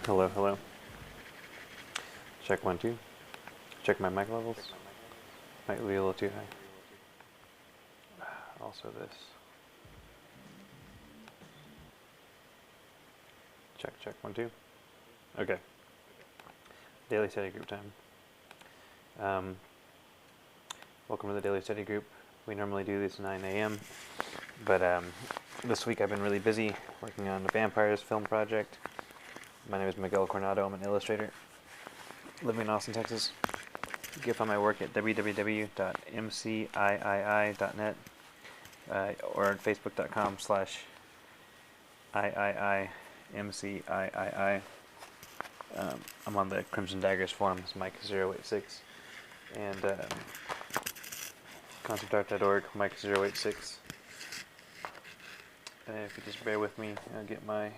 Hello, hello. Check 1, 2. Check my mic levels. Might be a little too high. Also this. Check, check 1, 2. Okay. Daily study group time. Welcome to the daily study group. We normally do this at 9 a.m. But this week I've been really busy working on the Vampires film project. My name is Miguel Coronado. I'm an illustrator living in Austin, Texas. You can find my work at www.mciii.net or at facebook.com/iiimciii. I'm on the Crimson Daggers forums, Mike086, and conceptart.org, Mike086. If you just bear with me, I'll get my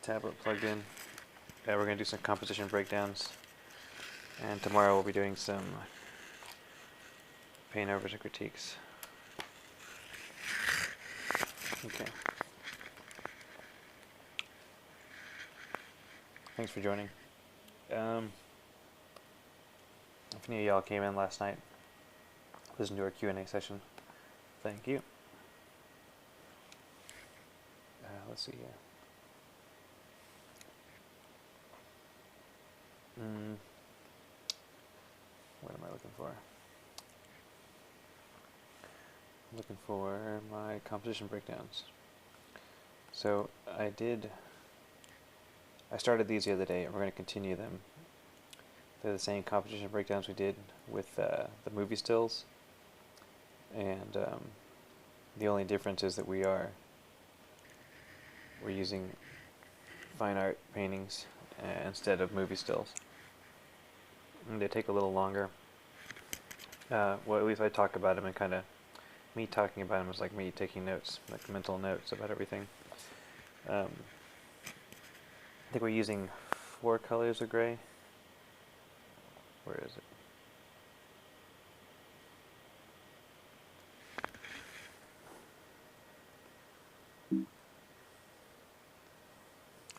tablet plugged in. We're going to do some composition breakdowns, and tomorrow we'll be doing some paint overs and critiques. Okay. Thanks for joining. If any of y'all came in last night, listen to our Q&A session, thank you. Let's see here. What am I looking for? I'm looking for my composition breakdowns. So I started these the other day, and we're going to continue them. They're the same composition breakdowns we did with the movie stills, and the only difference is that we're using fine art paintings instead of movie stills. And they take a little longer. Well, at least I talk about them, and kind of me talking about them is like me taking notes, like mental notes about everything. I think we're using 4 colors of gray. Where is it?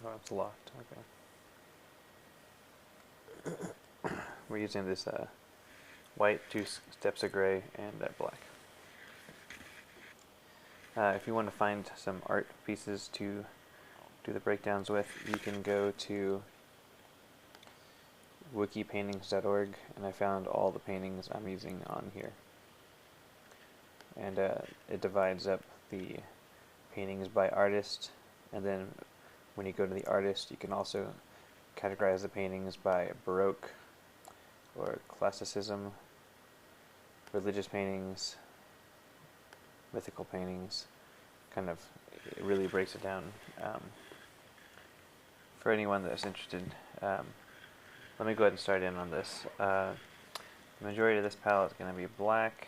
Oh, it's locked. Okay. We're using this white, 2 steps of gray, and black. If you want to find some art pieces to do the breakdowns with, you can go to wikipaintings.org, and I found all the paintings I'm using on here. And it divides up the paintings by artist, and then when you go to the artist, you can also categorize the paintings by Baroque or Classicism, religious paintings, mythical paintings. Kind of, it really breaks it down for anyone that's interested. Let me go ahead and start in on this. The majority of this palette is going to be black.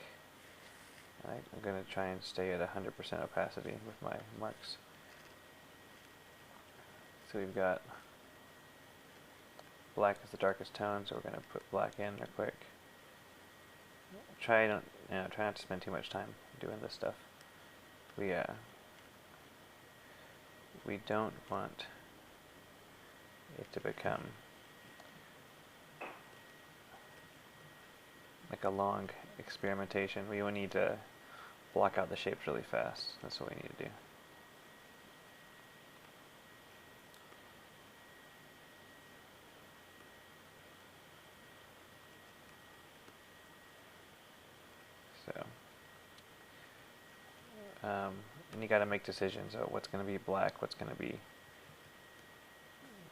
I'm going to try and stay at 100% opacity with my marks. So we've got black as the darkest tone, so we're going to put black in real quick. Try not to spend too much time doing this stuff. We don't want it to become like a long experimentation. We will need to block out the shapes really fast. That's what we need to do. So, and you got to make decisions of what's going to be black, what's going to be.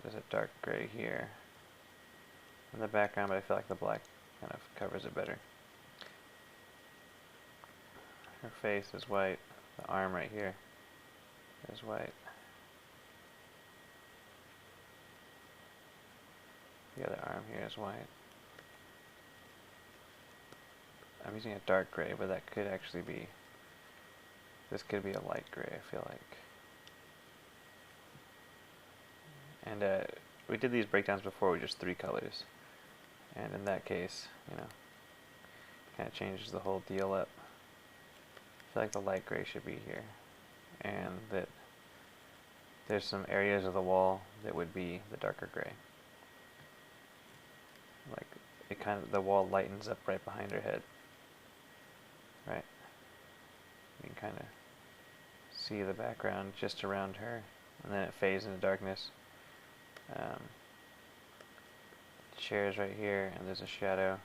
There's a dark gray here in the background, but I feel like the black kind of covers it better. Her face is white. The arm right here is white. The other arm here is white. I'm using a dark gray, but that could actually be, this could be a light gray, I feel like. And we did these breakdowns before with just 3 colors. And in that case, kind of changes the whole deal up. I feel like the light gray should be here. And that there's some areas of the wall that would be the darker gray. Like, the wall lightens up right behind her head. Right? You can kind of see the background just around her, and then it fades into darkness. Chairs right here, and there's a shadow.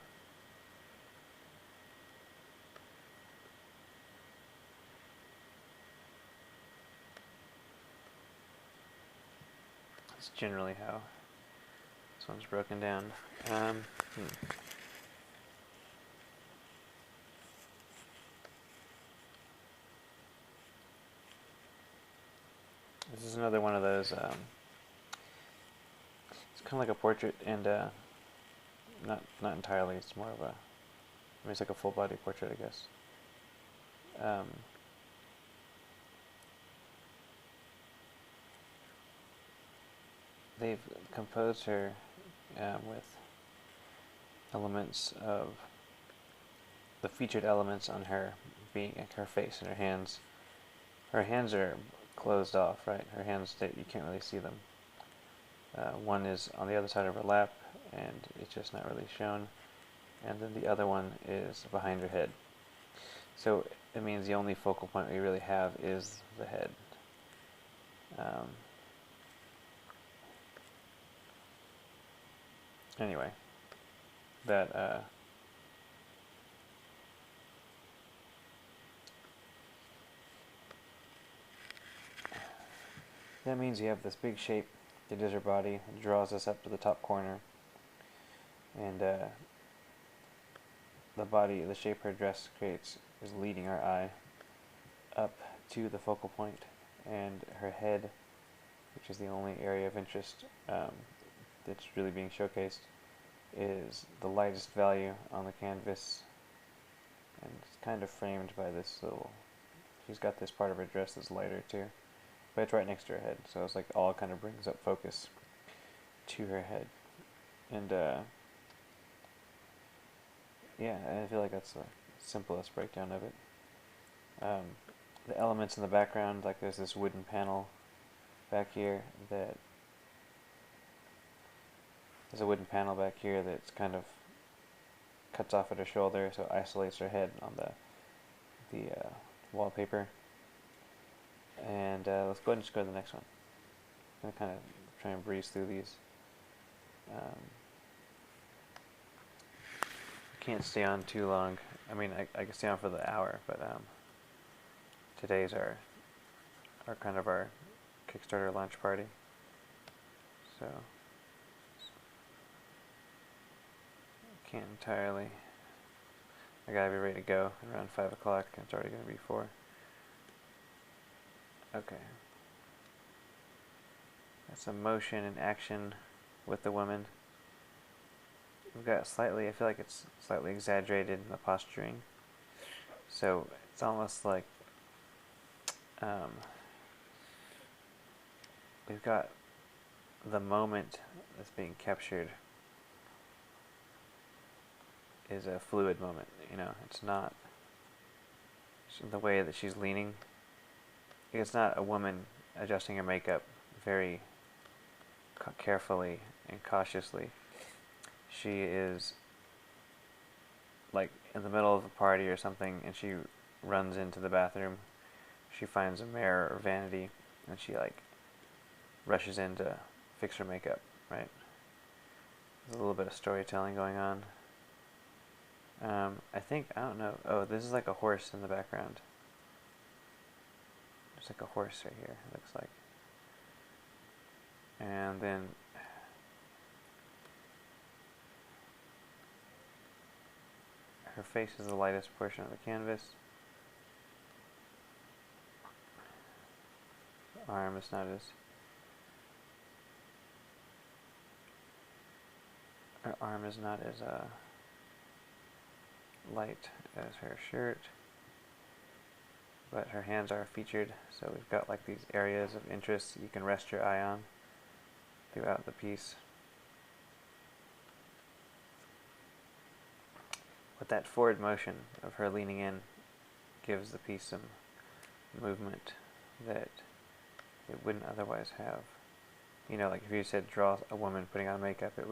That's generally how this one's broken down. This is another one of those, it's kind of like a portrait, and not entirely, it's more of a, it's like a full body portrait, I guess. They've composed her with elements of the featured elements on her being like her face and her hands. Her hands are closed off, right? Her hands, you can't really see them. One is on the other side of her lap, and it's just not really shown. And then the other one is behind her head. So it means the only focal point we really have is the head. Anyway, that means you have this big shape that is her body. It draws us up to the top corner, and the shape her dress creates is leading our eye up to the focal point, and her head, which is the only area of interest that's really being showcased, is the lightest value on the canvas, and it's kind of framed by this little, she's got this part of her dress that's lighter too, but it's right next to her head, so it's like all kind of brings up focus to her head. And yeah, I feel like that's the simplest breakdown of it. The elements in the background, like there's this wooden panel back here that there's a wooden panel back here that's kind of cuts off at her shoulder, so it isolates her head on the wallpaper. And let's go ahead and just go to the next one. I'm going to kind of try and breeze through these. Can't stay on too long. I mean, I can stay on for the hour, but today's our kind of our Kickstarter launch party. So can't entirely. I gotta be ready to go around 5 o'clock. It's already gonna be 4. Okay. That's some motion and action with the woman. We've got slightly, I feel like it's slightly exaggerated in the posturing. So it's almost like we've got the moment that's being captured is a fluid moment, you know, it's not the way that she's leaning. It's not a woman adjusting her makeup very carefully and cautiously. She is like in the middle of a party or something, and she runs into the bathroom. She finds a mirror or vanity, and she like rushes in to fix her makeup, right? There's a little bit of storytelling going on. I think, I don't know, oh, this is like a horse in the background. There's like a horse right here, it looks like. And then her face is the lightest portion of the canvas. The arm is not as... Her arm is not as light as her shirt, but her hands are featured, so we've got like these areas of interest you can rest your eye on throughout the piece. But that forward motion of her leaning in gives the piece some movement that it wouldn't otherwise have. You know, like if you said draw a woman putting on makeup, it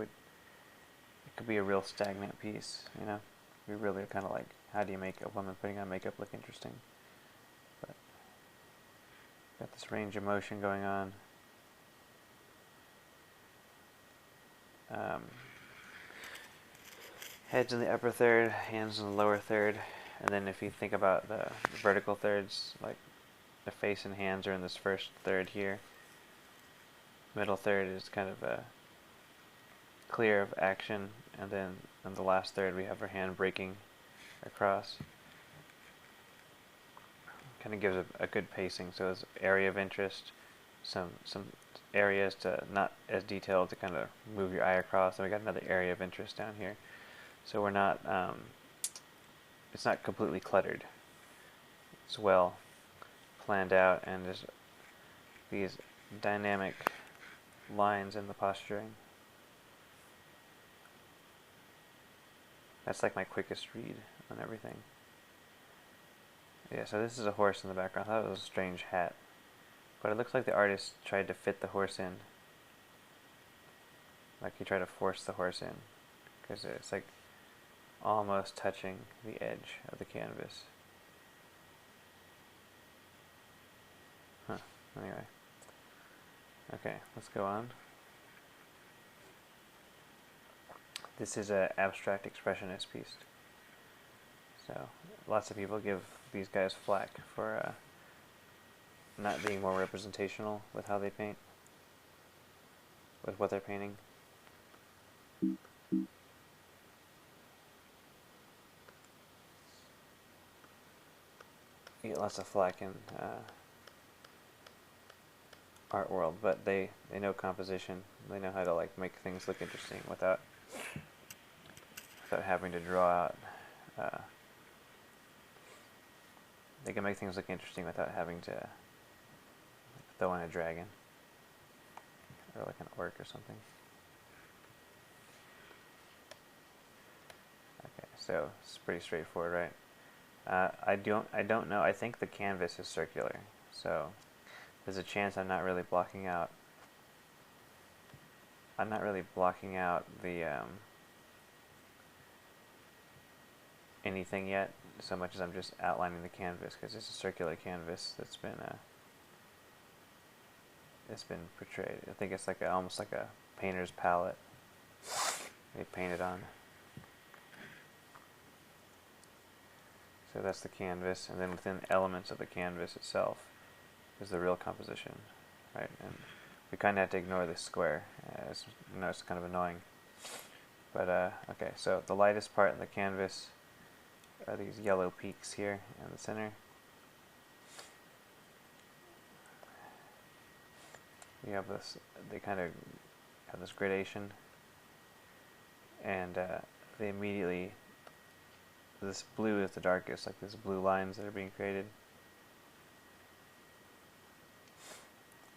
could be a real stagnant piece, you know? We really kind of like, how do you make a woman putting on makeup look interesting? But got this range of motion going on. Heads in the upper third, hands in the lower third, and then if you think about the vertical thirds, like the face and hands are in this first third here. Middle third is kind of a clear of action, and then in the last third we have her hand breaking across. Kind of gives a good pacing, so it's area of interest, some areas to not as detailed to kind of move your eye across, and we got another area of interest down here. So we're not, it's not completely cluttered. It's well planned out, and there's these dynamic lines in the posturing. That's like my quickest read on everything. Yeah, so this is a horse in the background. I thought it was a strange hat, but it looks like the artist tried to fit the horse in. Like he tried to force the horse in, because it's like almost touching the edge of the canvas. Huh, anyway. Okay, let's go on. This is an abstract expressionist piece. So, lots of people give these guys flack for not being more representational with how they paint, with what they're painting. You get lots of flack in art world, but they know composition. They know how to like make things look interesting without having to draw out. They can make things look interesting without having to throw in a dragon or like an orc or something. Okay, so it's pretty straightforward, right? I don't know. I think the canvas is circular, so there's a chance I'm not really blocking out. I'm not really blocking out the anything yet, so much as I'm just outlining the canvas, because it's a circular canvas that's been portrayed. I think it's like almost like a painter's palette they painted on. So that's the canvas, and then within elements of the canvas itself is the real composition, right? And we kind of have to ignore this square. As you know, it's kind of annoying. But okay, so the lightest part in the canvas are these yellow peaks here in the center. You have this, they kind of have this gradation, and they immediately, this blue is the darkest, like these blue lines that are being created.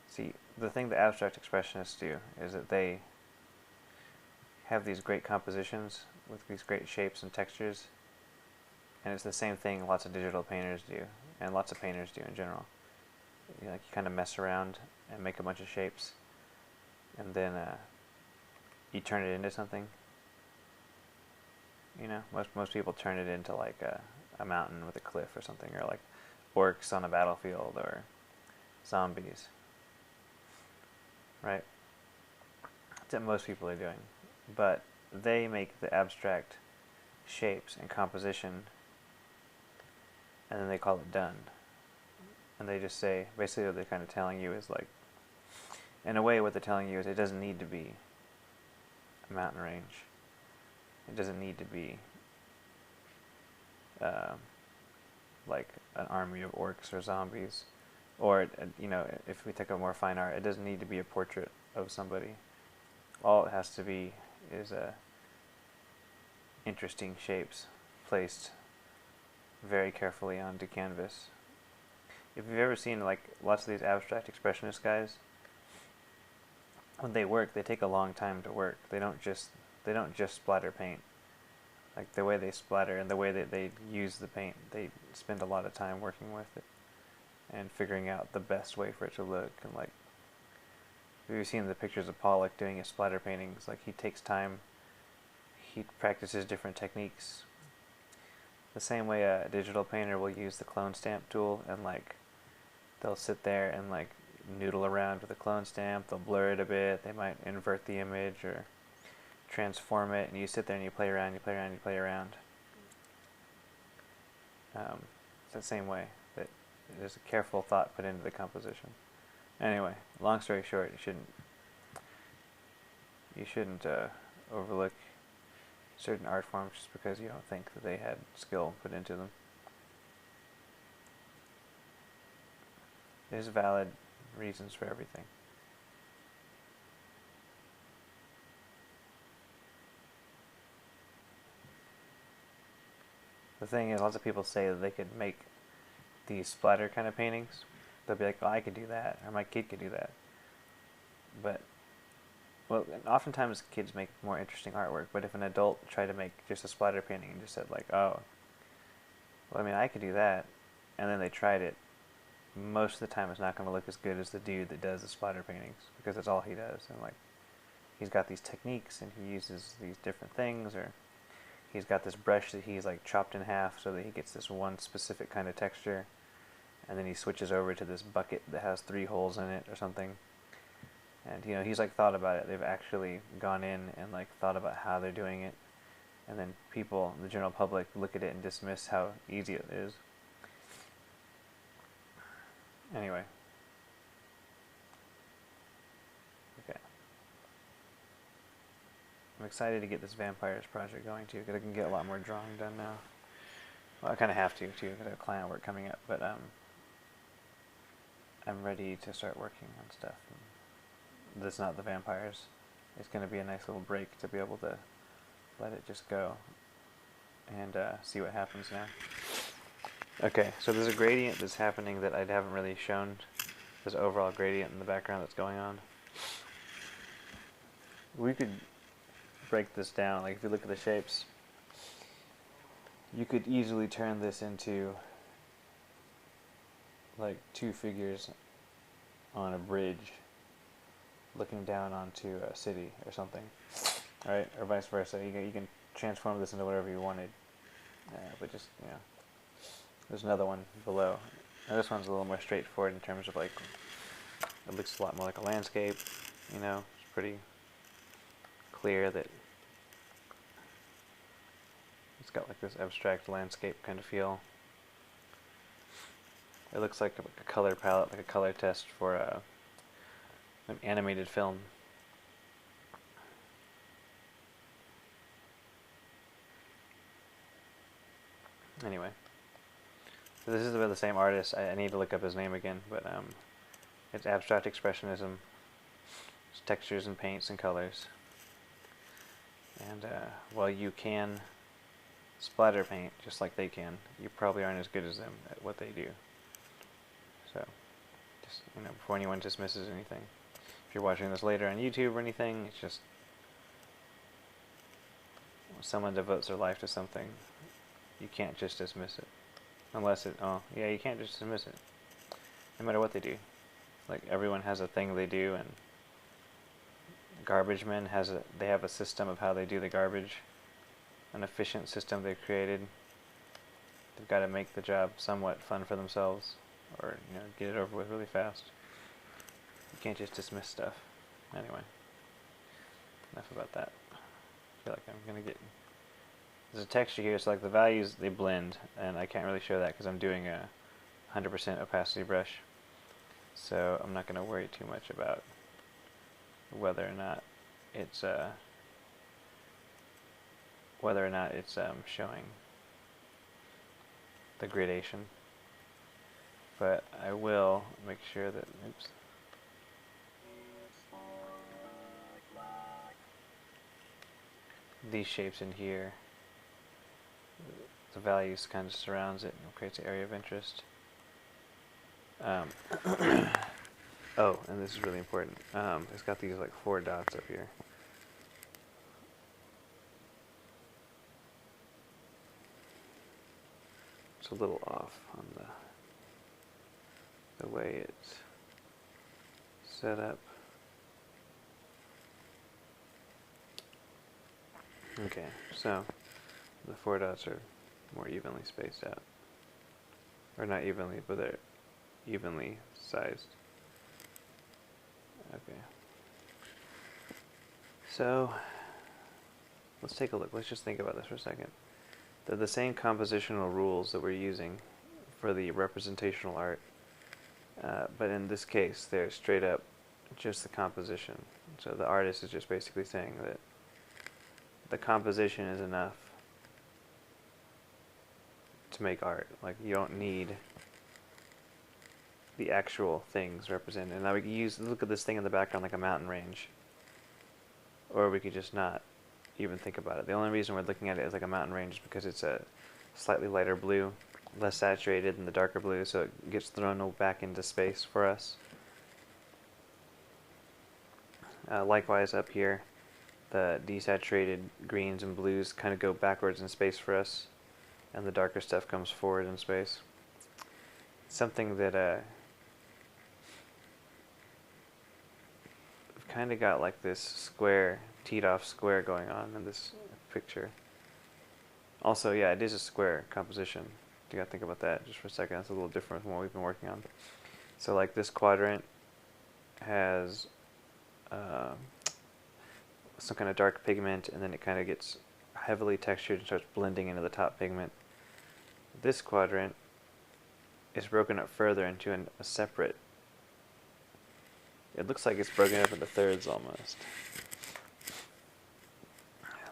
See, the thing the abstract expressionists do is that they have these great compositions with these great shapes and textures, and it's the same thing lots of digital painters do, and lots of painters do in general. You kind of mess around and make a bunch of shapes, and then you turn it into something. You know, most people turn it into like a mountain with a cliff or something, or like orcs on a battlefield, or zombies. Right? That's what most people are doing. But they make the abstract shapes and composition, and then they call it done. And they just say, basically what they're kind of telling you is like, in a way what they're telling you is it doesn't need to be a mountain range. It doesn't need to be like an army of orcs or zombies. Or, you know, if we take a more fine art, it doesn't need to be a portrait of somebody. All it has to be is interesting shapes placed very carefully onto canvas. If you've ever seen like lots of these abstract expressionist guys, when they work, they take a long time to work. They don't just splatter paint. Like the way they splatter and the way that they use the paint, they spend a lot of time working with it and figuring out the best way for it to look. And like, if you've seen the pictures of Pollock doing his splatter paintings, like he takes time, he practices different techniques. The same way a digital painter will use the clone stamp tool, and like they'll sit there and like noodle around with a clone stamp, they'll blur it a bit, they might invert the image or transform it, and you sit there and you play around, you play around, you play around. It's the same way that there's a careful thought put into the composition. Anyway, long story short, you shouldn't overlook certain art forms just because you don't think that they had skill put into them. There's valid reasons for everything. The thing is, lots of people say that they could make these splatter kind of paintings. They'll be like, oh, I could do that, or my kid could do that. But, well, oftentimes kids make more interesting artwork, but if an adult tried to make just a splatter painting and just said like, oh, well, I mean, I could do that, and then they tried it, most of the time it's not going to look as good as the dude that does the splatter paintings, because that's all he does. And like, he's got these techniques, and he uses these different things, or he's got this brush that he's like chopped in half so that he gets this one specific kind of texture, and then he switches over to this bucket that has 3 holes in it or something. And you know, he's like thought about it. They've actually gone in and like thought about how they're doing it, and then people, the general public, look at it and dismiss how easy it is. Anyway. Okay. I'm excited to get this vampires project going too, because I can get a lot more drawing done now. Well, I kind of have to too, because I have client work coming up, but I'm ready to start working on stuff. That's not the vampires. It's going to be a nice little break to be able to let it just go and see what happens now. Okay, so there's a gradient that's happening that I haven't really shown. There's an overall gradient in the background that's going on. We could break this down. Like if you look at the shapes, you could easily turn this into like 2 figures on a bridge looking down onto a city or something, right? Or vice versa. You can transform this into whatever you wanted, but just, you know, there's another one below. Now this one's a little more straightforward in terms of like, it looks a lot more like a landscape, you know. It's pretty clear that it's got like this abstract landscape kind of feel. It looks like a color palette, like a color test for an animated film. Anyway, so this is about the same artist. I need to look up his name again, but it's abstract expressionism. It's textures and paints and colors. And while you can splatter paint just like they can, you probably aren't as good as them at what they do. So, just before anyone dismisses anything, if you're watching this later on YouTube or anything, it's just when someone devotes their life to something, you can't just dismiss it, unless you can't just dismiss it, no matter what they do. Like, everyone has a thing they do, and garbage men they have a system of how they do the garbage, an efficient system they've created. They've got to make the job somewhat fun for themselves, or get it over with really fast. You can't just dismiss stuff. Anyway, enough about that. I feel like I'm gonna get. There's a texture here, so like the values, they blend, and I can't really show that because I'm doing a 100% opacity brush. So I'm not gonna worry too much about whether or not it's showing the gradation. But I will make sure that, oops. These shapes in here, the values kind of surrounds it and creates an area of interest. Oh, and this is really important. It's got these like 4 dots up here. It's a little off on the way it's set up. Okay, so the 4 dots are more evenly spaced out. Or not evenly, but they're evenly sized. Okay. So, let's take a look. Let's just think about this for a second. They're the same compositional rules that we're using for the representational art, but in this case, they're straight up just the composition. So the artist is just basically saying that the composition is enough to make art. Like, you don't need the actual things represented. And now we can look at this thing in the background like a mountain range. Or we could just not even think about it. The only reason we're looking at it as like a mountain range is because it's a slightly lighter blue, less saturated than the darker blue, so it gets thrown back into space for us. Likewise up here, the desaturated greens and blues kind of go backwards in space for us, and the darker stuff comes forward in space. Something that we've kind of got like this square, teed off square going on in this picture. Also, yeah, it is a square composition. You gotta think about that just for a second. That's a little different from what we've been working on. So like this quadrant has some kind of dark pigment, and then it kind of gets heavily textured and starts blending into the top pigment. This quadrant is broken up further into a separate. It looks like it's broken up into thirds almost.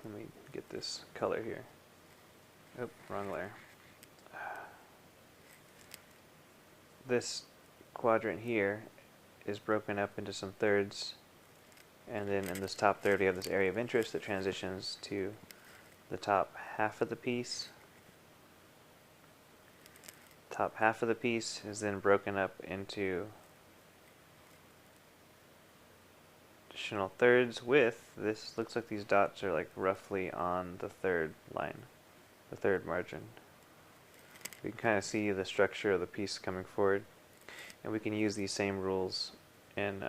Let me get this color here. Oh, wrong layer. This quadrant here is broken up into some thirds, and then in this top third we have this area of interest that transitions to the top half of the piece. Top half of the piece is then broken up into additional thirds with, this looks like these dots are like roughly on the third line, the third margin. We can kind of see the structure of the piece coming forward, and we can use these same rules in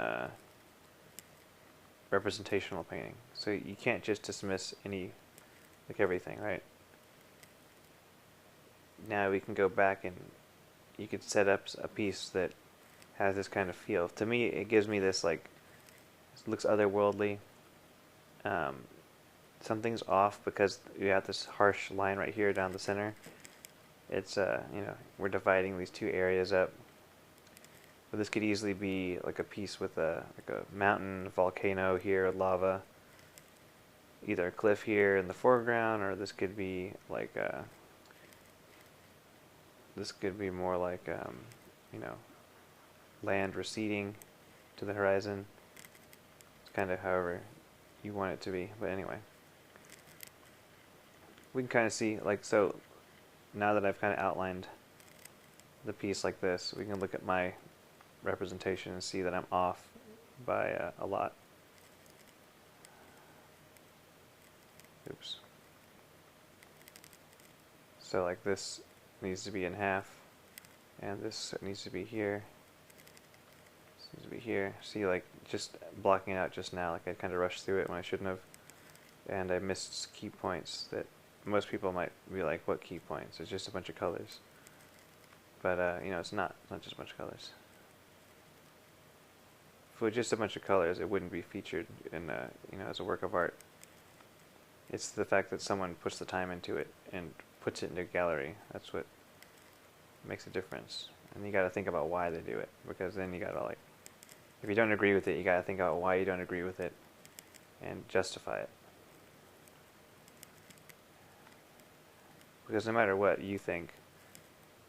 representational painting. So you can't just dismiss everything, right? Now we can go back and you could set up a piece that has this kind of feel. To me, it gives me this like, it looks otherworldly. Something's off because you have this harsh line right here down the center. It's we're dividing these two areas up But this could easily be like a piece with a mountain, volcano here, lava, either a cliff here in the foreground, or this could be like this could be more like you know, land receding to the horizon. It's kind of however you want it to be, but anyway, we can kind of see, like, so now that I've kind of outlined the piece like this, we can look at my representation and see that I'm off by a lot. Oops. So like this needs to be in half, and this needs to be here. This needs to be here. See, like, just blocking it out just now, like I kind of rushed through it when I shouldn't have, and I missed key points that most people might be like, what key points? It's just a bunch of colors. But you know, it's not just a bunch of colors. If it was just a bunch of colors, it wouldn't be featured in you know, as a work of art. It's the fact that someone puts the time into it and puts it into a gallery. That's what makes a difference. And you got to think about why they do it, because then you got to, like, if you don't agree with it, you got to think about why you don't agree with it and justify it. Because no matter what you think,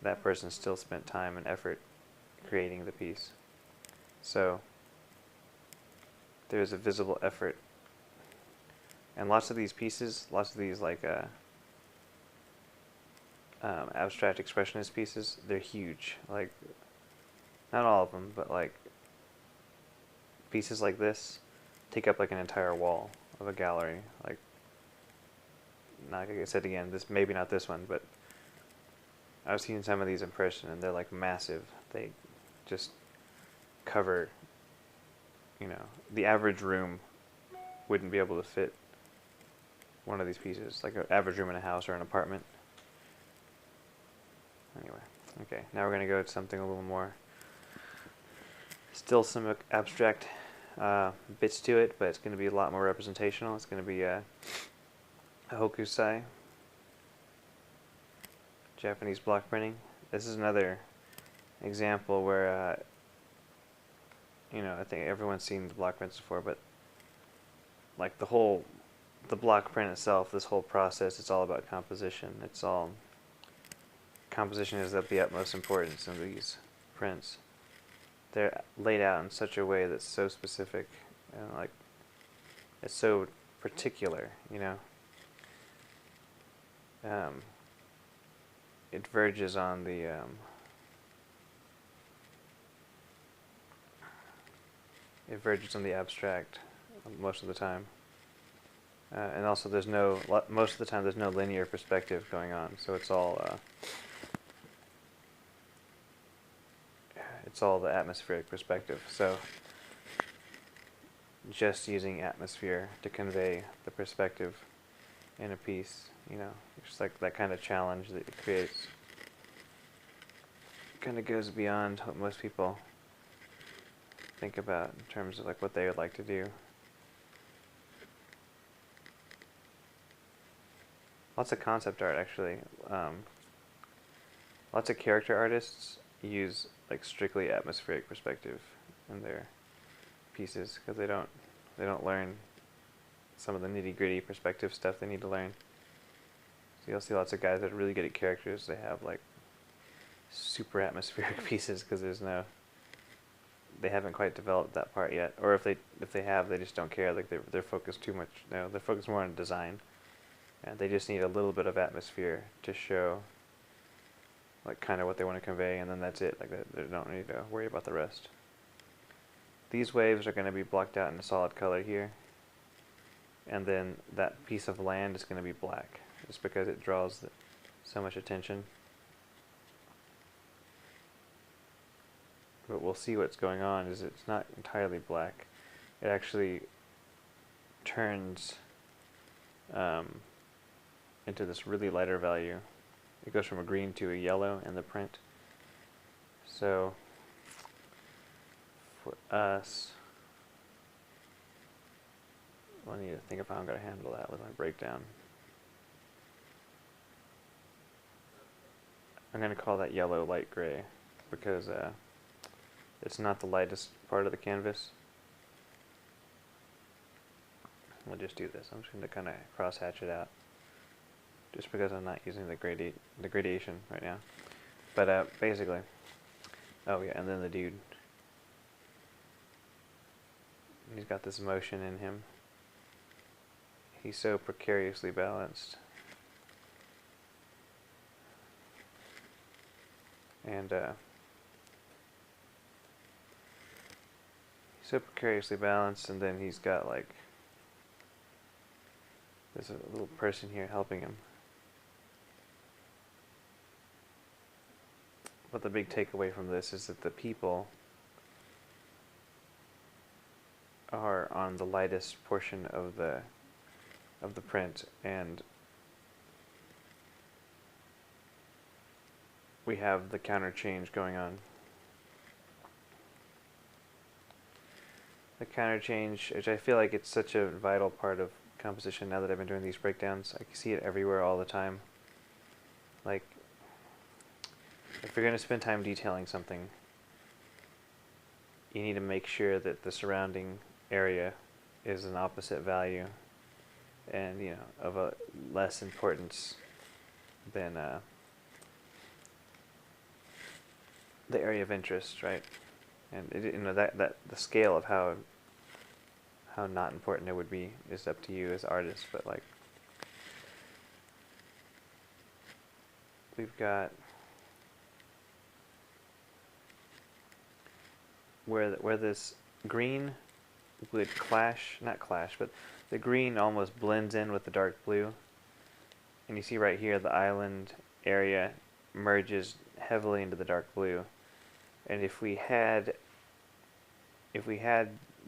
that person still spent time and effort creating the piece. So there's a visible effort. And lots of these pieces, lots of these like abstract expressionist pieces, they're huge. Like, not all of them, but like pieces like this take up like an entire wall of a gallery. Like, not like I said again, this maybe not this one, but I've seen some of these in person and they're like massive. They just cover, you know, the average room wouldn't be able to fit one of these pieces, like an average room in a house or an apartment. Anyway, okay, now we're going to go to something a little more, still some abstract bits to it, but it's going to be a lot more representational. It's going to be a hokusai, Japanese block printing. This is another example where, you know, I think everyone's seen the block prints before, but like the block print itself, this whole process, it's all about composition. Composition is of the utmost importance in these prints. They're laid out in such a way that's so specific and like it's so particular, you know. It verges on the abstract most of the time. And also most of the time there's no linear perspective going on, so it's all the atmospheric perspective. So just using atmosphere to convey the perspective in a piece, you know, just like that kind of challenge that it creates. Kind of goes beyond what most people think about in terms of like what they would like to do. Lots of concept art, actually. Lots of character artists use like strictly atmospheric perspective in their pieces because they don't learn some of the nitty-gritty perspective stuff they need to learn. So you'll see lots of guys that are really good at characters. They have like super atmospheric pieces because they haven't quite developed that part yet. Or if they have, they just don't care. Like they're focused too much. No, they're focused more on design. And they just need a little bit of atmosphere to show like kind of what they want to convey, and then that's it. Like they don't need to worry about the rest. These waves are going to be blocked out in a solid color here, and then that piece of land is going to be black just because it draws so much attention. But we'll see what's going on is it's not entirely black. It actually turns into this really lighter value. It goes from a green to a yellow in the print. So for us, I need to think of how I'm going to handle that with my breakdown. I'm going to call that yellow light gray because It's not the lightest part of the canvas. We'll just do this. I'm just going to kind of cross-hatch it out, just because I'm not using the gradation right now. But basically, oh yeah, and then the dude, he's got this motion in him. He's so precariously balanced. And he's so precariously balanced, and then he's got like, there's a little person here helping him. But the big takeaway from this is that the people are on the lightest portion of the print, and we have the counter change going on. The counter change, which I feel like it's such a vital part of composition now that I've been doing these breakdowns. I can see it everywhere all the time. Like, if you're going to spend time detailing something, you need to make sure that the surrounding area is an opposite value, and of a less importance than the area of interest, right? And that the scale of how not important it would be is up to you as artists. But like, we've got where this green would not clash, but the green almost blends in with the dark blue. And you see right here the island area merges heavily into the dark blue. And if we had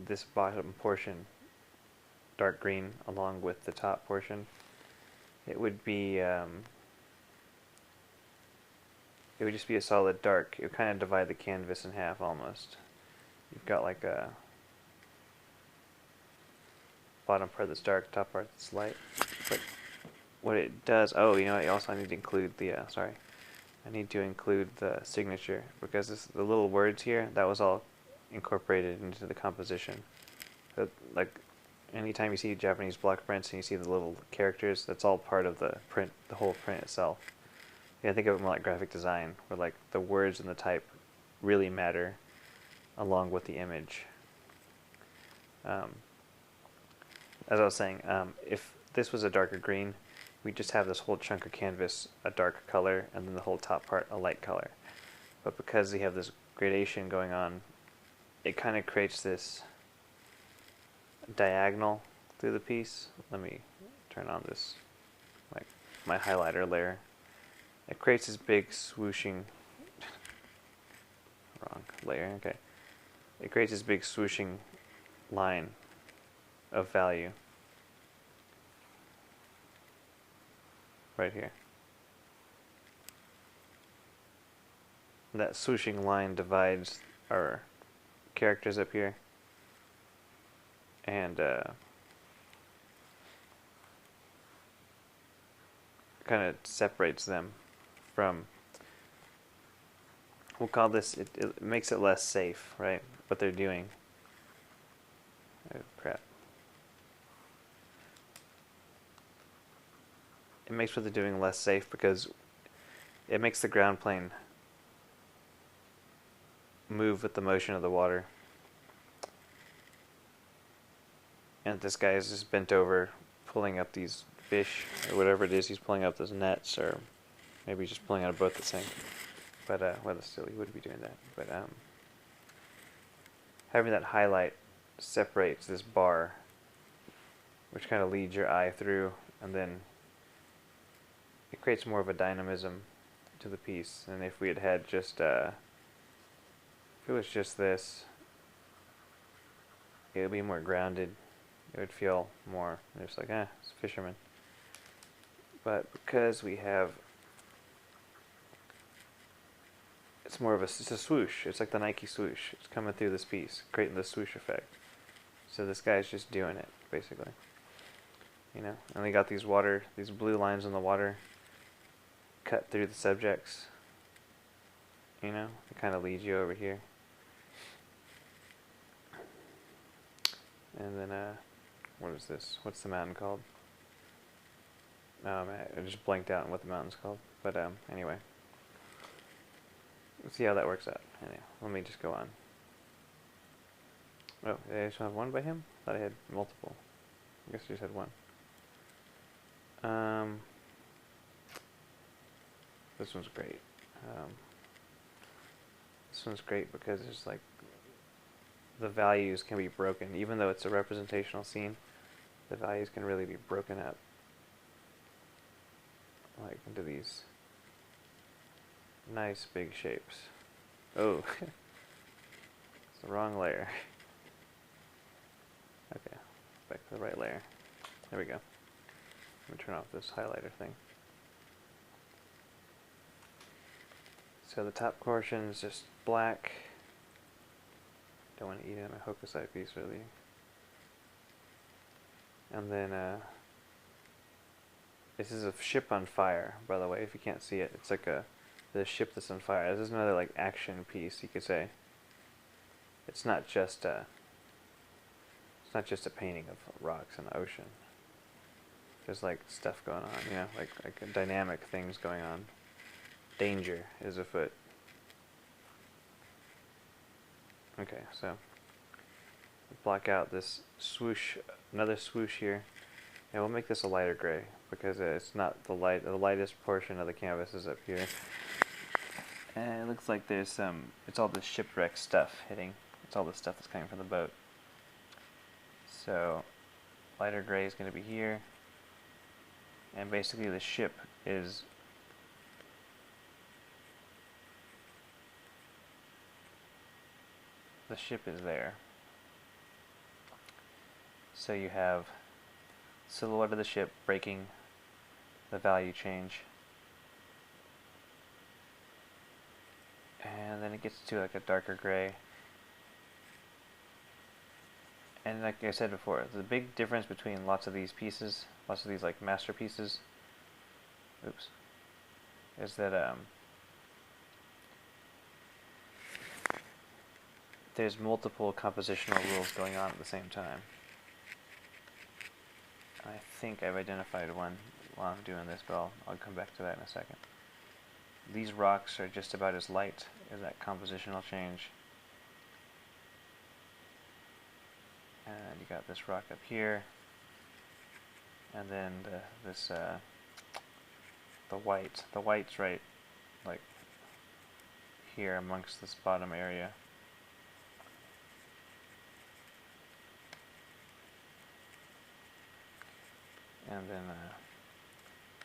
this bottom portion dark green along with the top portion, it would just be a solid dark. It would kind of divide the canvas in half almost. You've got like a bottom part that's dark, top part that's light. But what it does, I also need to include the, I need to include the signature, because the little words here, that was all incorporated into the composition. So, like, anytime you see Japanese block prints and you see the little characters, that's all part of the print, the whole print itself. Yeah, think of it more like graphic design, where like the words and the type really matter along with the image. As I was saying, if this was a darker green, we just have this whole chunk of canvas a dark color, and then the whole top part a light color. But because we have this gradation going on, it kind of creates this diagonal through the piece. Let me turn on this, like my highlighter layer. It creates this big swooshing, wrong layer, okay. It creates this big swooshing line of value right here. That swooshing line divides our characters up here, and kind of separates them from, we'll call this, it makes it less safe, right, what they're doing. Oh crap. It makes what they're doing less safe because it makes the ground plane move with the motion of the water. And this guy is just bent over pulling up these fish or whatever it is he's pulling up, those nets, or maybe he's just pulling out a boat that's sinking. But well, still, he wouldn't be doing that. But having that highlight separates this bar, which kind of leads your eye through, and then it creates more of a dynamism to the piece. And if we had just if it was just this, it would be more grounded. It would feel more just like, it's a fisherman. But because we have, it's more of it's a swoosh. It's like the Nike swoosh. It's coming through this piece, creating the swoosh effect. So this guy's just doing it, basically. And we got these blue lines in the water cut through the subjects. It kind of leads you over here. And then, what is this? What's the mountain called? Oh man, I just blanked out on what the mountain's called. But anyway, let's see how that works out. Anyway, let me just go on. Oh, I just have one by him? I thought I had multiple. I guess I just had one. This one's great. This one's great because it's like the values can be broken, even though it's a representational scene. The values can really be broken up, like into these nice big shapes. Oh, it's the wrong layer. Okay, back to the right layer. There we go. Let me turn off this highlighter thing. So the top portion is just black. Don't want to eat it in a hokusai piece, really. And then, this is a ship on fire, by the way, if you can't see it. It's like the ship that's on fire. This is another, like, action piece, you could say. It's not just a painting of rocks and ocean. There's, like, stuff going on, you know, like dynamic things going on. Danger is afoot. Okay, so block out this swoosh, another swoosh here, and we'll make this a lighter gray because it's not the lightest portion of the canvas is up here, and it looks like there's it's all the shipwreck stuff hitting. It's all the stuff that's coming from the boat. So lighter gray is going to be here, and basically the ship is there. So you have silhouette of the ship breaking the value change, and then it gets to like a darker gray. And like I said before, the big difference between lots of these pieces, lots of these like masterpieces, is that there's multiple compositional rules going on at the same time. I think I've identified one while I'm doing this, but I'll come back to that in a second. These rocks are just about as light as that compositional change. And you got this rock up here, and then the white. The white's right, like here amongst this bottom area. And then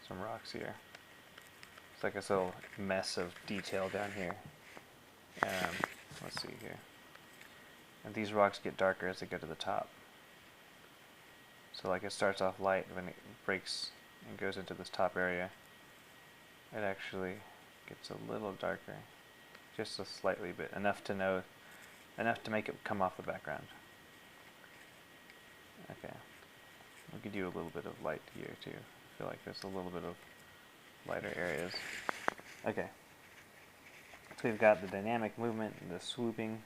some rocks here. It's like this little mess of detail down here. Let's see here. And these rocks get darker as they go to the top. So like it starts off light, when it breaks and goes into this top area, it actually gets a little darker, just a slightly bit, enough to make it come off the background. Okay. We could do a little bit of light here too. I feel like there's a little bit of lighter areas. Okay. So we've got the dynamic movement, the swooping.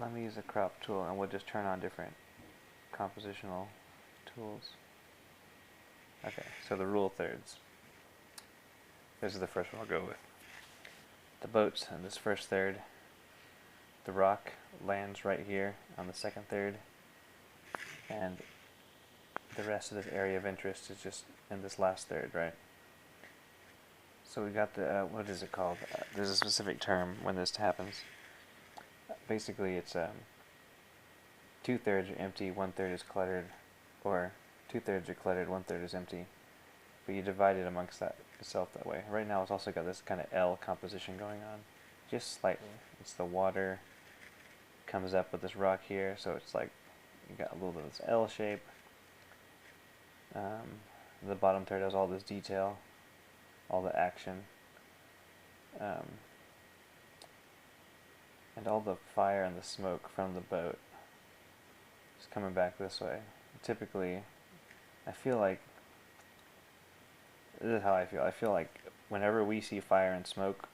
Let me use a crop tool and we'll just turn on different compositional tools. Okay, so the rule of thirds. This is the first one I'll go with. The boats in this first third. The rock lands right here on the second third. And the rest of this area of interest is just in this last third, right? So we got the, what is it called? There's a specific term when this happens. Basically it's 2/3 are empty, 1/3 is cluttered, or 2/3 are cluttered, 1/3 is empty. But you divide it amongst itself that way. Right now it's also got this kind of L composition going on, just slightly. It's the water comes up with this rock here, so it's like you got a little bit of this L shape. The bottom third has all this detail, all the action, and all the fire and the smoke from the boat is coming back this way. Typically, I feel like, this is how I feel. I feel like whenever we see fire and smoke,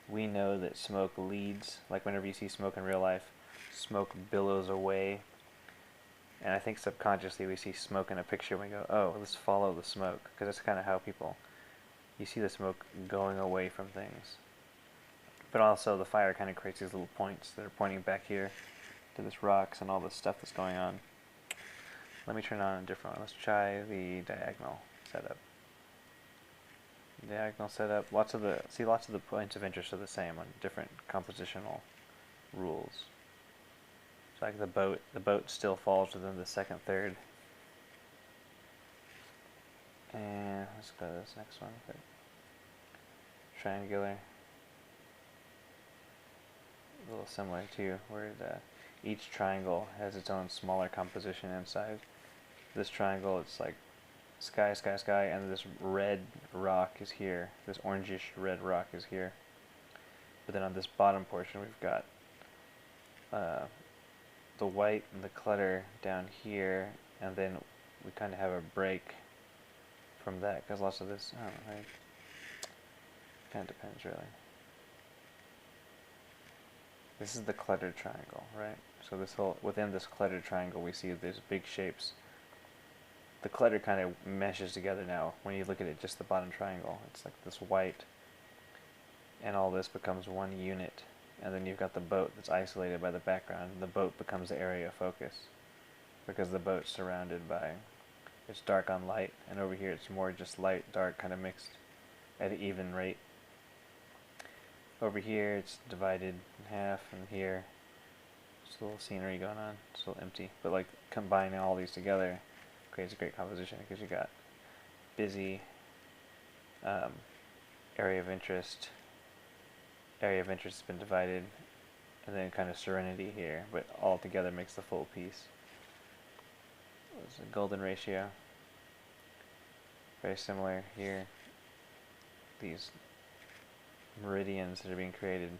we know that smoke leads. Like whenever you see smoke in real life, smoke billows away. And I think subconsciously we see smoke in a picture and we go, oh, let's follow the smoke. Because that's kind of how people, you see the smoke going away from things. But also the fire kind of creates these little points that are pointing back here to this rocks and all this stuff that's going on. Let me turn on a different one. Let's try the diagonal setup. Diagonal setup. Lots of the points of interest are the same on different compositional rules. So like the boat still falls within the second third. And let's go to this next one. Triangular. A little similar too, where each triangle has its own smaller composition inside. This triangle, it's like sky, sky, sky, and this red rock is here. This orangish red rock is here. But then on this bottom portion, we've got the white and the clutter down here, and then we kind of have a break from that, because lots of this, I don't know, kind of depends really. This is the cluttered triangle, right? So this whole, within this cluttered triangle, we see these big shapes. The clutter kind of meshes together now. When you look at it, just the bottom triangle, it's like this white, and all this becomes one unit. And then you've got the boat that's isolated by the background. The boat becomes the area of focus, because the boat's surrounded by, it's dark on light, and over here it's more just light, dark, kind of mixed at an even rate. Over here it's divided in half, and here there's a little scenery going on. It's a little empty, but like combining all these together creates a great composition, because you got busy, area of interest. Area of interest has been divided, and then kind of serenity here, but all together makes the full piece. It's a golden ratio. Very similar here. These meridians that are being created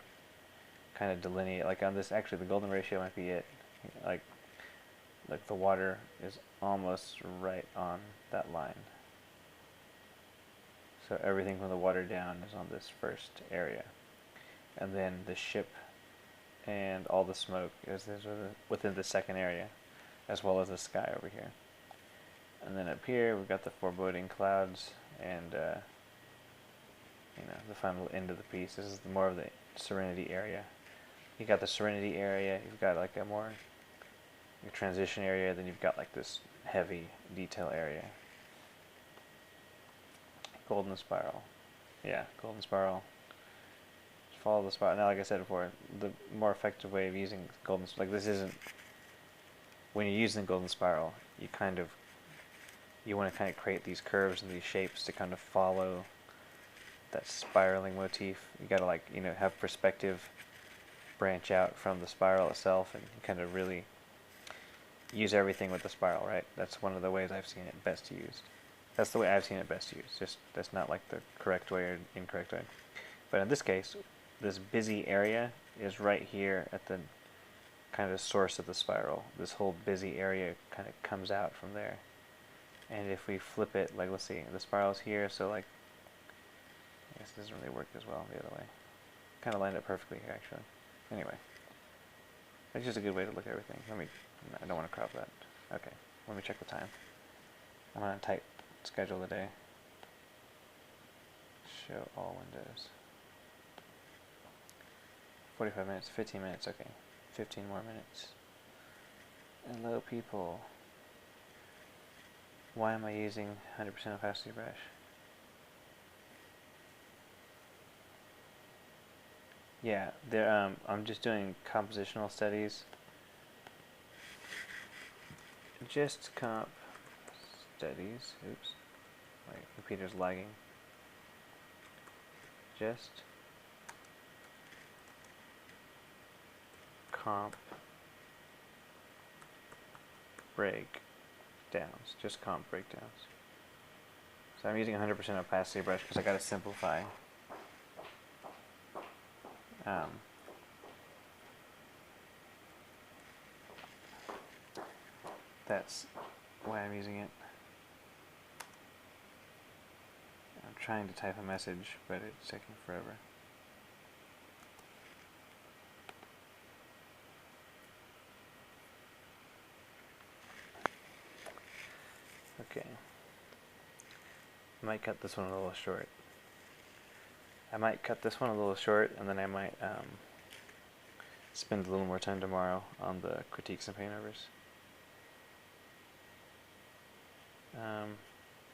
kind of delineate, like on this, actually the golden ratio might be it. Like the water is almost right on that line. So everything from the water down is on this first area. And then the ship and all the smoke is within the second area, as well as the sky over here. And then up here we've got the foreboding clouds and the final end of the piece. This is more of the serenity area. You got the serenity area, you've got like a more transition area, then you've got like this heavy detail area. Golden spiral. Yeah, golden spiral. Follow the spiral. Now, like I said before, the more effective way of using golden, like this isn't, when you're using the golden spiral, you want to kind of create these curves and these shapes to kind of follow that spiraling motif. You got to, like, have perspective branch out from the spiral itself, and kind of really use everything with the spiral, right? That's one of the ways I've seen it best used. That's the way I've seen it best used. Just that's not like the correct way or incorrect way. But in this case, this busy area is right here at the kind of source of the spiral. This whole busy area kind of comes out from there. And if we flip it, like, let's see, the spiral's here, so like, I guess it doesn't really work as well the other way. Kind of lined up perfectly here, actually. Anyway, it's just a good way to look at everything. I don't want to crop that. Okay, let me check the time. I'm on a tight schedule today. Show all windows. 45 minutes, 15 minutes, okay. 15 more minutes. Hello, people. Why am I using 100% opacity brush? Yeah, I'm just doing compositional studies. Just comp studies. Oops. My computer's lagging. Just comp breakdowns. Just comp breakdowns. So I'm using 100% opacity brush because I got to simplify. That's why I'm using it. I'm trying to type a message, but it's taking forever. Okay. I might cut this one a little short. And then I might spend a little more time tomorrow on the critiques and paintovers.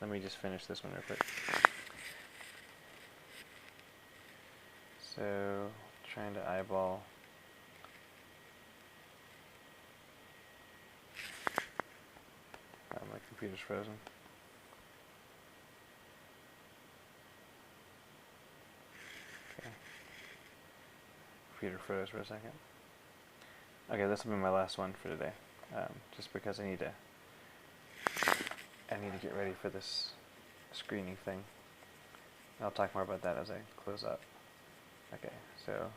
Let me just finish this one real quick. So, trying to eyeball. My computer's frozen. Okay. Computer froze for a second. Okay, this will be my last one for today. Just because I need to get ready for this screening thing. I'll talk more about that as I close up. Okay, so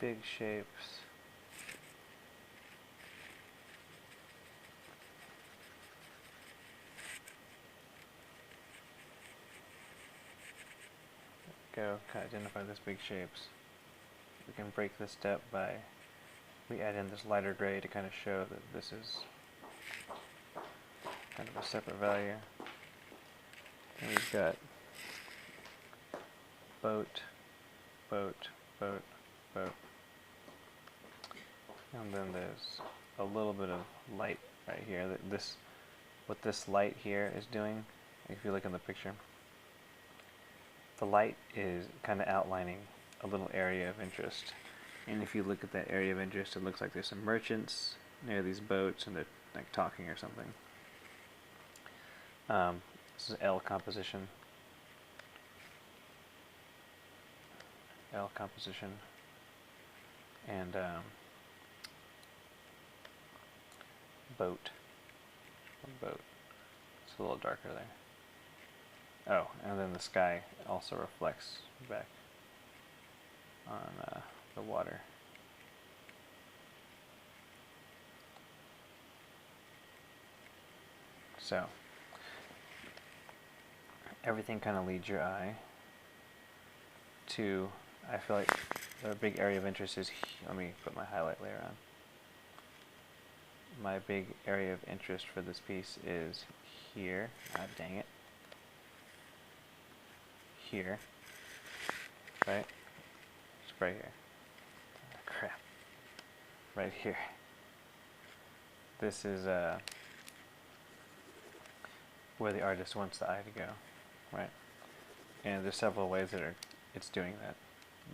big shapes. Go, kind of identify these big shapes. We can break this step by, we add in this lighter gray to kind of show that this is kind of a separate value. And we've got boat, boat, boat, boat. And then there's a little bit of light right here. What this light here is doing, if you look in the picture, the light is kind of outlining a little area of interest. And if you look at that area of interest, it looks like there's some merchants near these boats and they're like talking or something. This is L composition. And boat. It's a little darker there. Oh, and then the sky also reflects back on the water. So, everything kind of leads your eye to, I feel like the big area of interest is, let me put my highlight layer on. My big area of interest for this piece is here. Ah, dang it. Here. Right? It's right here. Oh, crap. Right here. This is where the artist wants the eye to go. Right? And there's several ways that it's doing that.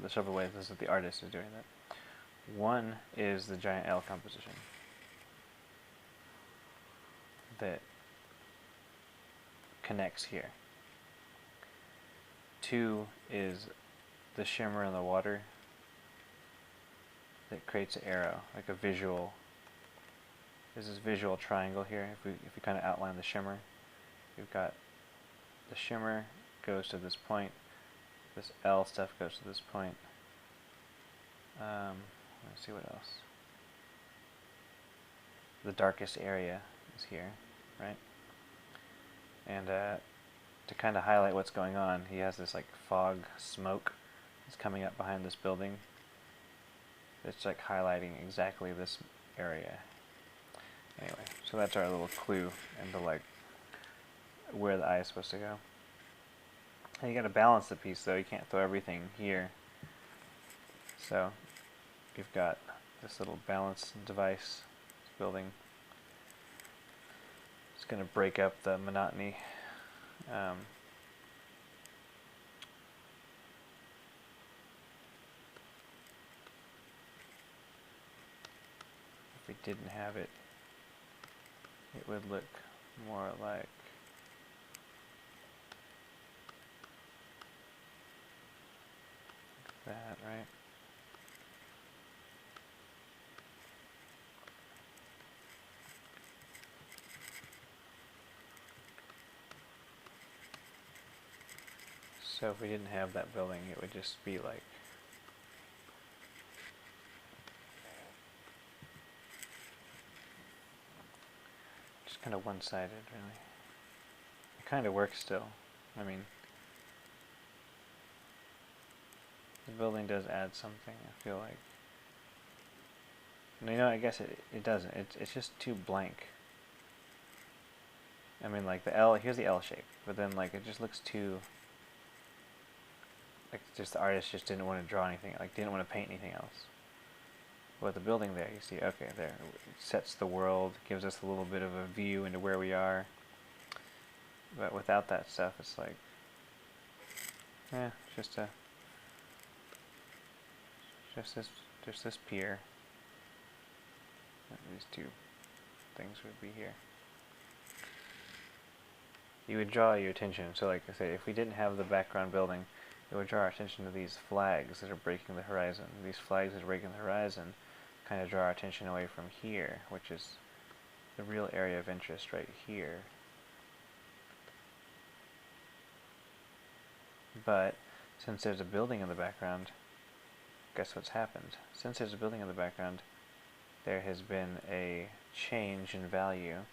There's several ways that the artist is doing that. One is the giant L composition that connects here. Two is the shimmer in the water that creates an arrow, like a visual. There's this visual triangle here. If you kind of outline the shimmer, you've got the shimmer goes to this point. This L stuff goes to this point. Let's see what else. The darkest area is here, right? And to kind of highlight what's going on, he has this like fog smoke that's coming up behind this building. It's like highlighting exactly this area. Anyway, so that's our little clue into like where the eye is supposed to go. And you got to balance the piece though. You can't throw everything here. So you've got this little balance device building. It's going to break up the monotony. If we didn't have it, it would look more like that, right? So if we didn't have that building, it would just be like just kind of one-sided, really. It kind of works still. I mean, the building does add something, I feel like. No, you know, I guess it doesn't. It's just too blank. I mean, like the L, here's the L shape, but then like it just looks too, like just the artist just didn't want to draw anything, like didn't want to paint anything else. With the building there, you see, okay, there, it sets the world, gives us a little bit of a view into where we are. But without that stuff, it's like, just this pier. These two things would be here. You would draw your attention. So like I say, if we didn't have the background building, it would draw our attention to these flags that are breaking the horizon. These flags that are breaking the horizon kind of draw our attention away from here, which is the real area of interest right here. But since there's a building in the background, guess what's happened? Since there's a building in the background, there has been a change in value,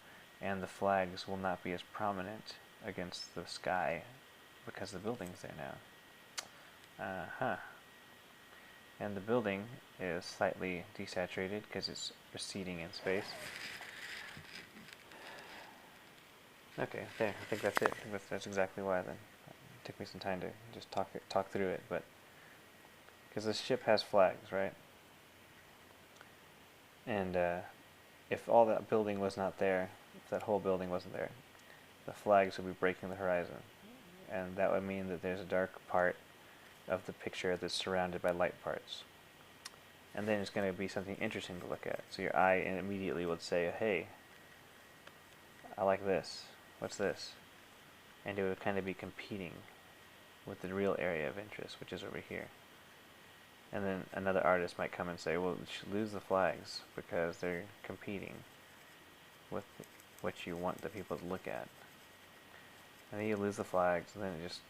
and the flags will not be as prominent against the sky because the building's there now. And the building is slightly desaturated because it's receding in space. Okay, there. I think that's it. That's exactly why then. It took me some time to just talk through it, but because this ship has flags, right? And if all that building was not there, if that whole building wasn't there, the flags would be breaking the horizon, and that would mean that there's a dark part of the picture that's surrounded by light parts. And then it's going to be something interesting to look at. So your eye immediately would say, hey, I like this. What's this? And it would kind of be competing with the real area of interest, which is over here. And then another artist might come and say, well, you should lose the flags because they're competing with what you want the people to look at. And then you lose the flags, and then it just,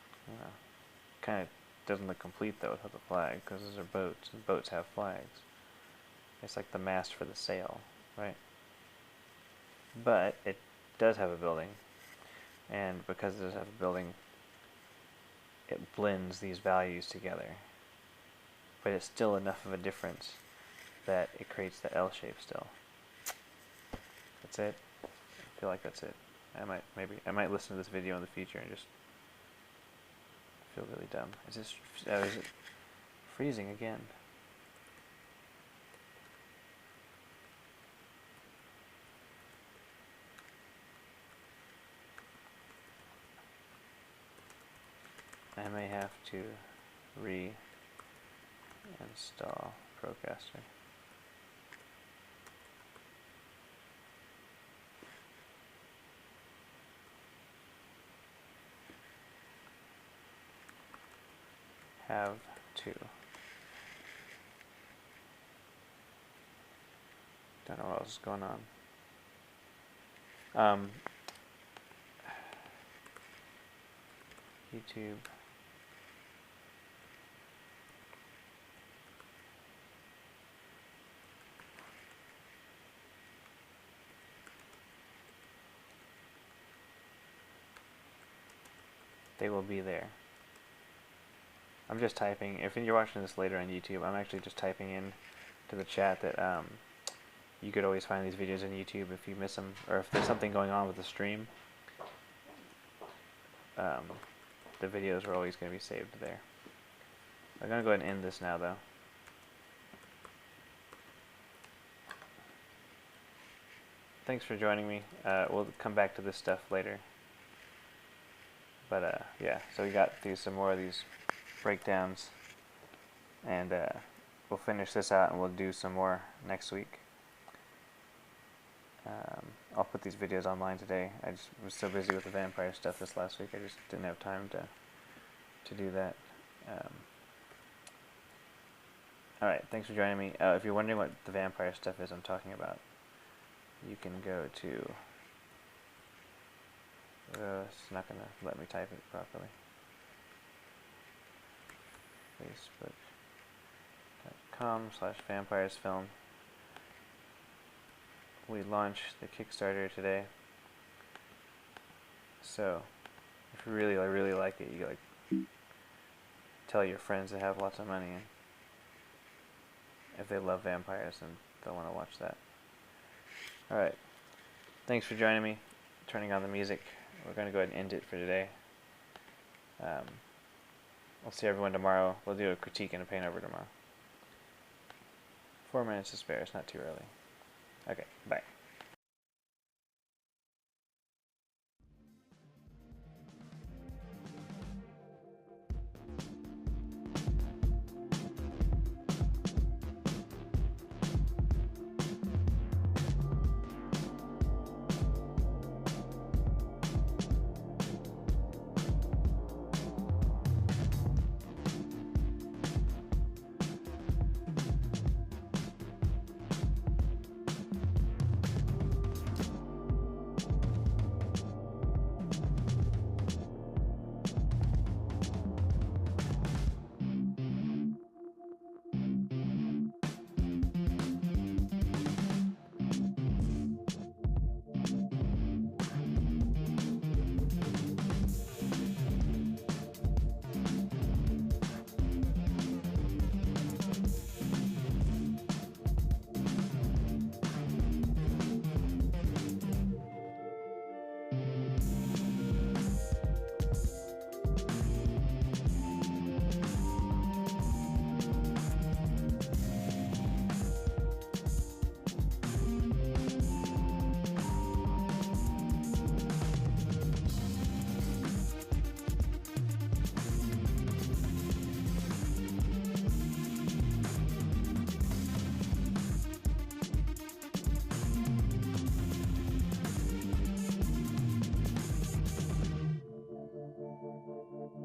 kind of doesn't look complete though without the flag, because those are boats, and boats have flags. It's like the mast for the sail, right? But it does have a building, and because it does have a building, it blends these values together. But it's still enough of a difference that it creates the L shape still. That's it. I feel like that's it. I might listen to this video in the future and just feel really dumb. Is it freezing again? I may have to reinstall Procaster. Have to. Don't know what else is going on. YouTube. They will be there. I'm just typing. If you're watching this later on YouTube, I'm actually just typing in to the chat that you could always find these videos on YouTube if you miss them, or if there's something going on with the stream. The videos are always going to be saved there. I'm going to go ahead and end this now, though. Thanks for joining me. We'll come back to this stuff later. But yeah, so we got through some more of these breakdowns, and we'll finish this out and we'll do some more next week. I'll put these videos online today. I just was so busy with the vampire stuff this last week, I just didn't have time to do that. Alright, thanks for joining me. If you're wondering what the vampire stuff is I'm talking about, you can go to... it's not going to let me type it properly. Facebook.com/vampiresfilm. We launched the Kickstarter today. So, if you really like it, you like tell your friends that have lots of money, and if they love vampires, then they'll want to watch that. Alright. Thanks for joining me. turning on the music. We're going to go ahead and end it for today. We'll see everyone tomorrow. We'll do a critique and a paint over tomorrow. 4 minutes to spare. It's not too early. Okay, bye.